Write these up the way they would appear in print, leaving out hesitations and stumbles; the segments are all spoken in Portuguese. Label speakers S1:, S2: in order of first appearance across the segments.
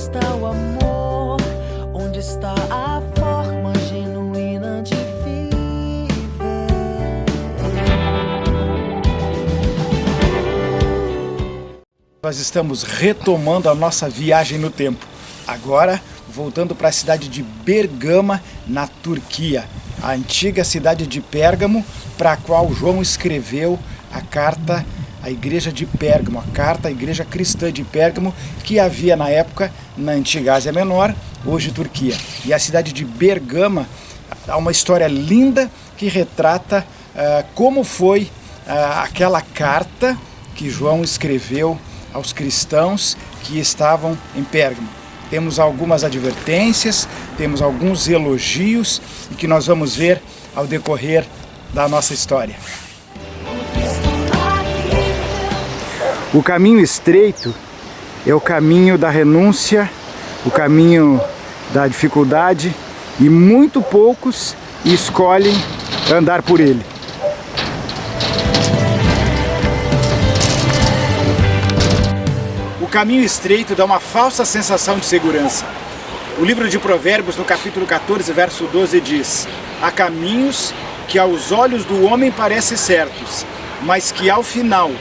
S1: está o amor? Onde está a forma genuína de viver?
S2: Nós estamos retomando a nossa viagem no tempo. Agora, voltando para a cidade de Bergama, na Turquia. A antiga cidade de Pérgamo, para a qual João escreveu a carta à igreja de Pérgamo, a carta à igreja cristã de Pérgamo, que havia na época na antiga Ásia Menor, hoje Turquia. E a cidade de Bergama há uma história linda que retrata como foi aquela carta que João escreveu aos cristãos que estavam em Pérgamo. Temos algumas advertências, temos alguns elogios e que nós vamos ver ao decorrer da nossa história. O caminho estreito é o caminho da renúncia, o caminho da dificuldade, e muito poucos escolhem andar por ele. O caminho estreito dá uma falsa sensação de segurança. O livro de Provérbios, no capítulo 14, verso 12, diz: há caminhos que aos olhos do homem parecem certos, mas que ao final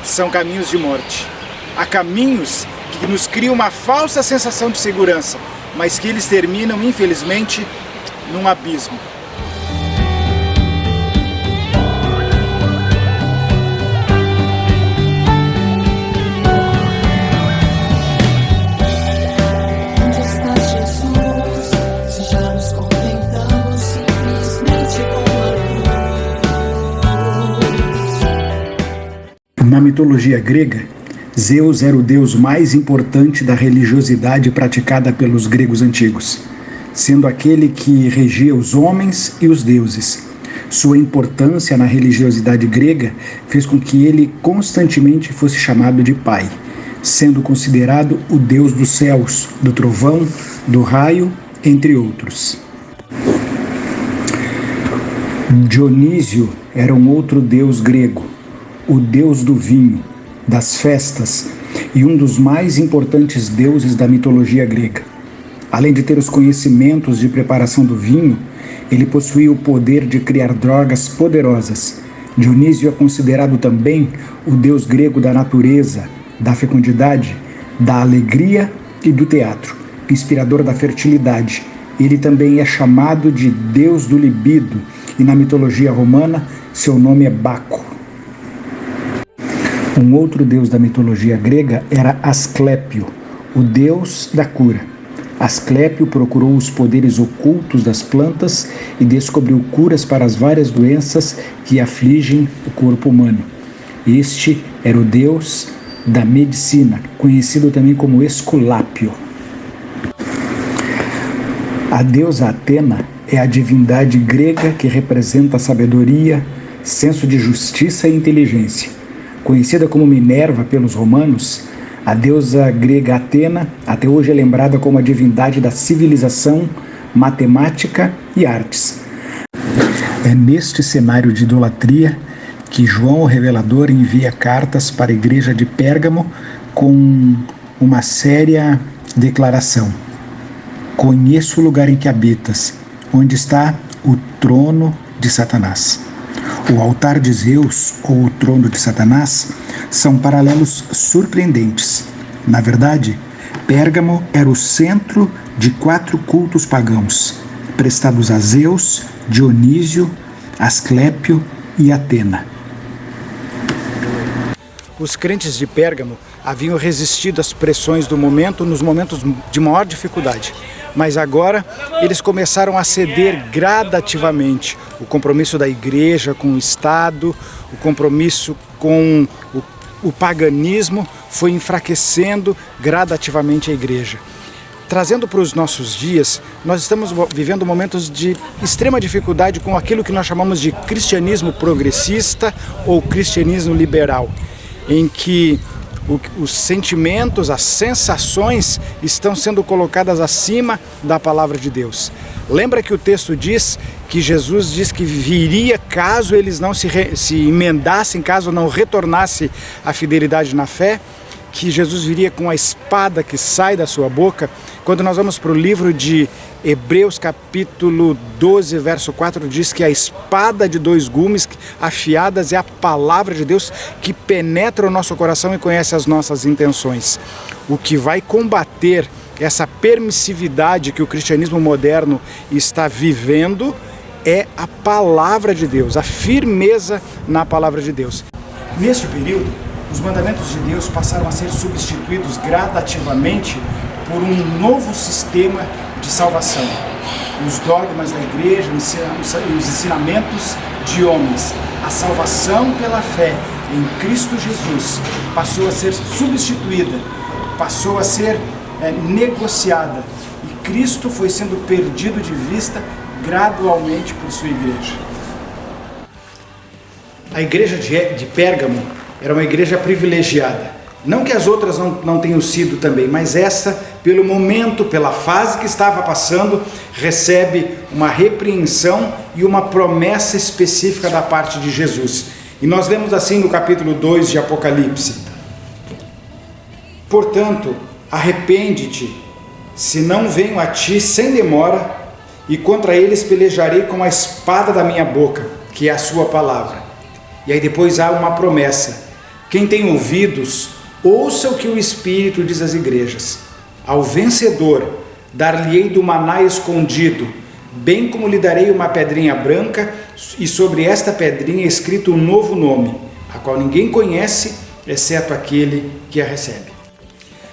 S2: são caminhos de morte. Há caminhos que nos criam uma falsa sensação de segurança, mas que eles terminam, infelizmente, num abismo. Na mitologia grega, Zeus era o deus mais importante da religiosidade praticada pelos gregos antigos, sendo aquele que regia os homens e os deuses. Sua importância na religiosidade grega fez com que ele constantemente fosse chamado de pai, sendo considerado o deus dos céus, do trovão, do raio, entre outros. Dionísio era um outro deus grego, o deus do vinho, das festas e um dos mais importantes deuses da mitologia grega. Além de ter os conhecimentos de preparação do vinho, ele possuía o poder de criar drogas poderosas. Dionísio é considerado também o deus grego da natureza, da fecundidade, da alegria e do teatro, inspirador da fertilidade. Ele também é chamado de deus do libido e na mitologia romana seu nome é Baco. Um outro deus da mitologia grega era Asclépio, o deus da cura. Asclépio procurou os poderes ocultos das plantas e descobriu curas para as várias doenças que afligem o corpo humano. Este era o deus da medicina, conhecido também como Esculápio. A deusa Atena é a divindade grega que representa a sabedoria, senso de justiça e inteligência. Conhecida como Minerva pelos romanos, a deusa grega Atena até hoje é lembrada como a divindade da civilização, matemática e artes. É neste cenário de idolatria que João o Revelador envia cartas para a igreja de Pérgamo com uma séria declaração: conheço o lugar em que habitas, onde está o trono de Satanás. O altar de Zeus ou o trono de Satanás são paralelos surpreendentes. Na verdade, Pérgamo era o centro de 4 cultos pagãos, prestados a Zeus, Dionísio, Asclépio e Atena. Os crentes de Pérgamo haviam resistido às pressões do momento nos momentos de maior dificuldade, mas agora eles começaram a ceder gradativamente. O compromisso da igreja com o Estado, o compromisso com o paganismo foi enfraquecendo gradativamente a igreja. Trazendo para os nossos dias, nós estamos vivendo momentos de extrema dificuldade com aquilo que nós chamamos de cristianismo progressista ou cristianismo liberal, em que os sentimentos, as sensações estão sendo colocadas acima da palavra de Deus. Lembra que o texto diz que Jesus diz que viria caso eles não se emendassem, caso não retornasse à fidelidade na fé, que Jesus viria com a espada que sai da sua boca, quando nós vamos para o livro de Hebreus capítulo 12, verso 4, diz que a espada de 2 gumes afiadas é a palavra de Deus que penetra o nosso coração e conhece as nossas intenções. O que vai combater essa permissividade que o cristianismo moderno está vivendo é a palavra de Deus, a firmeza na palavra de Deus. Neste período, os mandamentos de Deus passaram a ser substituídos gradativamente por um novo sistema de salvação. Os dogmas da igreja e os ensinamentos de homens. A salvação pela fé em Cristo Jesus passou a ser substituída, passou a ser negociada. E Cristo foi sendo perdido de vista gradualmente por sua igreja. A igreja de Pérgamo era uma igreja privilegiada. Não que as outras não tenham sido também, mas essa, pelo momento, pela fase que estava passando, recebe uma repreensão e uma promessa específica da parte de Jesus. E nós lemos assim no capítulo 2 de Apocalipse: portanto, arrepende-te, se não venho a ti sem demora, e contra eles pelejarei com a espada da minha boca, que é a sua palavra. E aí depois há uma promessa: quem tem ouvidos, ouça o que o Espírito diz às igrejas. Ao vencedor dar-lhe-ei do maná escondido, bem como lhe darei uma pedrinha branca, e sobre esta pedrinha é escrito um novo nome, a qual ninguém conhece, exceto aquele que a recebe.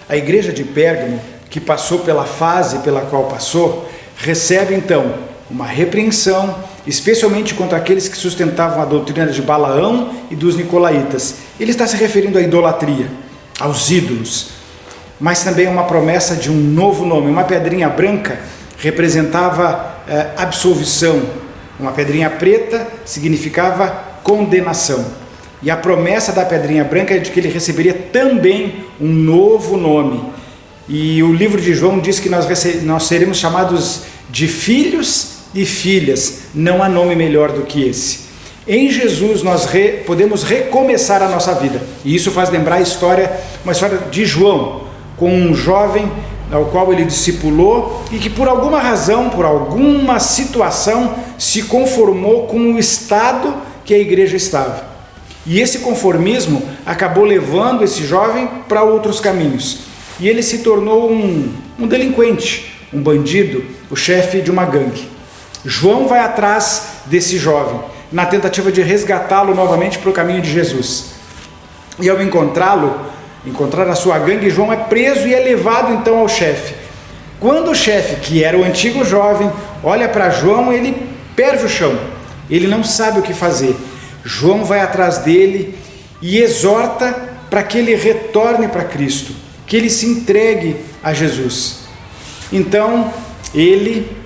S2: A igreja de Pérgamo, que passou pela fase pela qual passou, recebe então uma repreensão, especialmente contra aqueles que sustentavam a doutrina de Balaão e dos nicolaítas. Ele está se referindo à idolatria, aos ídolos, mas também uma promessa de um novo nome. Uma pedrinha branca representava absolvição, uma pedrinha preta significava condenação. E a promessa da pedrinha branca é de que ele receberia também um novo nome. E o livro de João diz que nós seremos chamados de filhos e filhas, não há nome melhor do que esse. Em Jesus nós podemos recomeçar a nossa vida, e isso faz lembrar uma história de João, com um jovem ao qual ele discipulou e que por alguma razão, por alguma situação, se conformou com o estado que a igreja estava. E esse conformismo acabou levando esse jovem para outros caminhos, e ele se tornou um delinquente, um bandido, o chefe de uma gangue. João vai atrás desse jovem, na tentativa de resgatá-lo novamente para o caminho de Jesus. E ao encontrar a sua gangue, João é preso e é levado então ao chefe. Quando o chefe, que era o antigo jovem, olha para João, ele perde o chão, ele não sabe o que fazer. João vai atrás dele e exorta para que ele retorne para Cristo, que ele se entregue a Jesus. Então, ele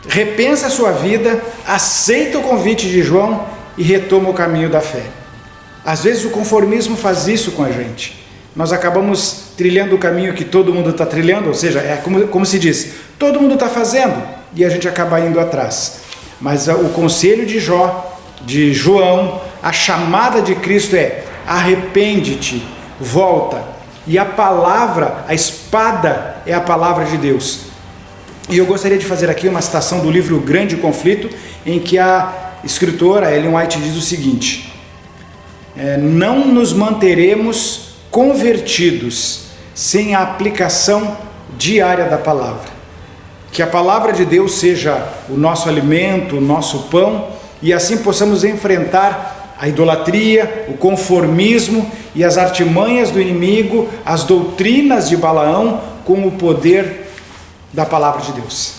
S2: repensa a sua vida, aceita o convite de João e retoma o caminho da fé. Às vezes o conformismo faz isso com a gente. Nós acabamos trilhando o caminho que todo mundo está trilhando, ou seja, é como se diz, todo mundo está fazendo, e a gente acaba indo atrás. Mas o conselho de João, a chamada de Cristo é: arrepende-te, volta. E a palavra, a espada, é a palavra de Deus. E eu gostaria de fazer aqui uma citação do livro O Grande Conflito, em que a escritora Ellen White diz o seguinte: não nos manteremos convertidos sem a aplicação diária da palavra. Que a palavra de Deus seja o nosso alimento, o nosso pão, e assim possamos enfrentar a idolatria, o conformismo e as artimanhas do inimigo, as doutrinas de Balaão, com o poder da palavra de Deus.